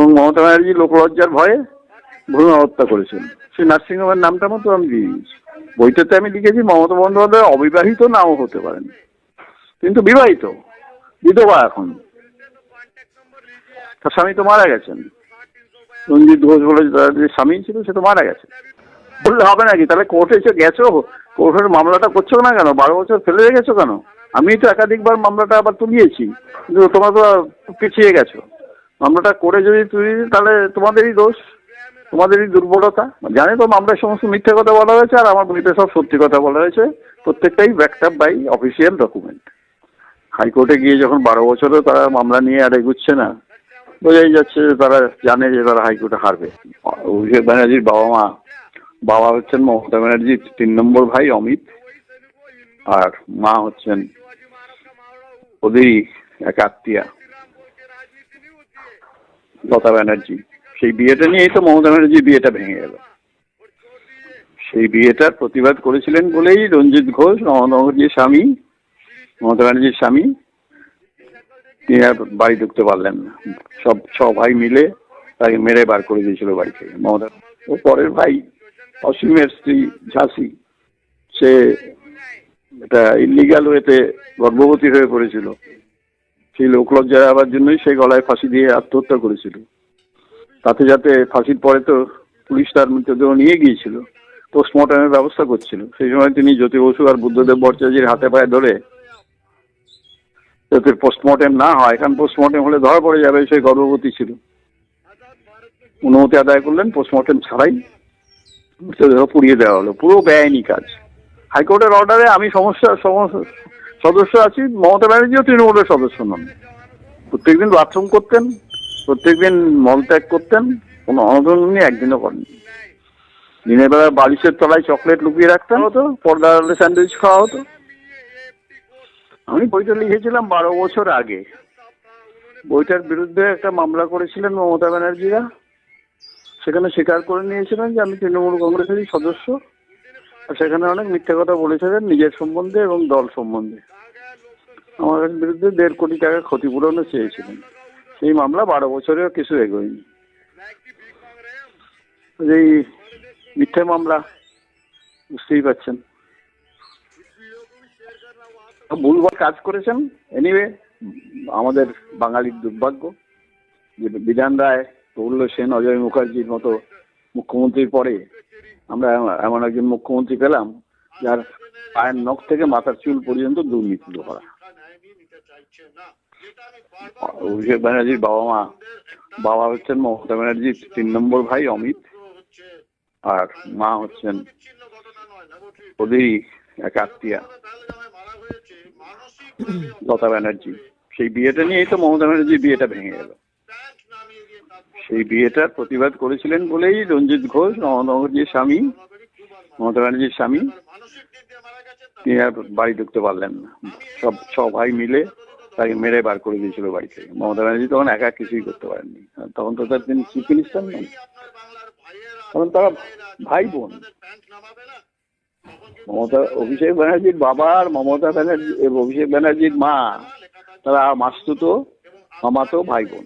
এবং মমতা ব্যানার্জি লোকলজ্জার ভয়ে ভ্রূণ হত্যা করেছেন। সেই নার্সিংহোমের নামটা মতো আমি দিয়ে দিয়েছি। বইটাতে আমি লিখেছি মমতা বন্দ্যোপাধ্যায় অবিবাহিত নাও হতে পারেন, কিন্তু বিবাহিত, বিধবা এখন। তার স্বামী তো মারা গেছেন, রঞ্জিত ঘোষ বলে তার যে স্বামী ছিল সে তো মারা গেছে। বললে হবে নাকি? তাহলে কোর্টে এসে গেছো, কোর্টের মামলাটা করছো না কেন? 12 বছর ফেলে রেখেছো কেন? আমি তো একাধিকবার মামলাটা আবার তুলিয়েছি, কিন্তু তোমরা তো পিছিয়ে গেছো। মামলাটা করে যদি তুই, তাহলে তোমাদেরই দোষ, তোমাদেরই দুর্বলতা। জানি তো মামলায় সমস্ত মিথ্যে কথা বলা হয়েছে, আর আমার বইতে সব সত্যি কথা বলা হয়েছে, প্রত্যেকটাই backed up by official document. হাইকোর্টে গিয়ে যখন 12 বছরও তারা মামলা নিয়ে আর এগুচ্ছে না, বোঝাই যাচ্ছে যে তারা জানে যে তারা হাইকোর্টে হারবে। অভিষেক ব্যানার্জির বাবা হচ্ছেন মমতা ব্যানার্জির 3 নম্বর ভাই অমিত, আর মা হচ্ছেন ওদেরই এক আত্মীয়া লতা ব্যানার্জি। সেই বিয়েটা নিয়েই তো মমতা ব্যানার্জির বিয়েটা ভেঙে গেল। সেই বিয়েটার প্রতিবাদ করেছিলেন বলেই রঞ্জিত ঘোষ, মমতা ব্যানার্জির স্বামী, তিনি আর বাড়ি ঢুকতে পারলেন না। ছ ভাই মিলে তাকে মেরে বার করে দিয়েছিল বাড়ি থেকে। মমতা ও পরের ভাই অসীমের স্ত্রী ঝাঁসি, সে এটা ইলিগাল ওয়েতে গর্ভবতী হয়ে পড়েছিল। সেই লোকলজ্জা হওয়ার জন্যই সেই গলায় ফাঁসি দিয়ে আত্মহত্যা করেছিল। তাতে যাতে ফাঁসির পরে তো পুলিশ তার মৃতদেহ নিয়ে গিয়েছিল, পোস্টমর্টমের ব্যবস্থা করছিল। সেই সময় তিনি জ্যোতি বসু আর বুদ্ধদেব ভট্টাচার্যের হাতে পায়ে ধরে যাতে পোস্টমর্টেম না হয়, কারণ পোস্টমর্টেম হলে ধরা পড়ে যাবে সে গর্ভবতী ছিল, অনুমতি আদায় করলেন। পোস্টমর্টেম ছাড়াই মৃতদেহ পুড়িয়ে দেওয়া হলো। পুরো বেআইনি কাজ। হাইকোর্টের অর্ডারে আমি সদস্য আছি, মমতা ব্যানার্জিও তৃণমূলের সদস্য নন। প্রত্যেকদিন বাথরুম করতেন, প্রত্যেকদিন মলত্যাগ করতেন, কোনো অনশন উনি একদিনও করেননি। দিনের বেলা বালিশের তলায় চকলেট লুকিয়ে রাখতেন হতো, পর্দা আড়ালে স্যান্ডউইচ খাওয়া হতো। আমি বইটা লিখেছিলাম 12 বছর আগে। বইটার বিরুদ্ধে একটা মামলা করেছিলেন মমতা ব্যানার্জিরা, সেখানে স্বীকার করে নিয়েছিলেন যে আমি তৃণমূল কংগ্রেসেরই সদস্য, আর সেখানে অনেক মিথ্যা কথা বলেছিলেন নিজের সম্বন্ধে এবং দল সম্বন্ধে। আমার বিরুদ্ধে 1.5 কোটি টাকা ক্ষতিপূরণও চেয়েছিলেন। সেই মামলা 12 বছরেও কিছু এগোয়নি। এই মিথ্যে মামলা, বুঝতেই পারছেন, ভুলভাল কাজ করেছেন। এনিওয়ে, আমাদের বাঙালির দুর্ভাগ্য যে বিধান রায়, প্রফুল্ল সেন, অজয় মুখার্জির মতো মুখ্যমন্ত্রীর পরে আমরা এমন একজন মুখ্যমন্ত্রী পেলাম যার পায়ের নখ থেকে মাথার চুল পর্যন্ত দুর্নীতি করা। অভিষেক ব্যানার্জির বাবা হচ্ছেন মমতা ব্যানার্জির 3 নম্বর ভাই অমিত, আর মা হচ্ছেন ওদেরই এক আত্মীয়া লতা ব্যানার্জি। সেই বিয়েটা নিয়েই তো মমতা ব্যানার্জির বিয়েটা ভেঙে গেল। সেই বিয়েটার প্রতিবাদ করেছিলেন বলেই রঞ্জিত ঘোষ, মমতা ব্যানার্জির স্বামী, তিনি আর বাড়ি ঢুকতে পারলেন না। ছ ভাই মিলে তাকে মেরে বার করে দিয়েছিল বাড়ি থেকে। মমতা ব্যানার্জি তখন একা কিছুই করতে পারেননি, তখন তো তার তিনি চিফ মিনিস্টার নন, তখন তারা ভাই বোন। অভিষেক ব্যানার্জির বাবা আর অভিষেক ব্যানার্জির মা, তারা মাসতুতো মামাতো ভাই বোন।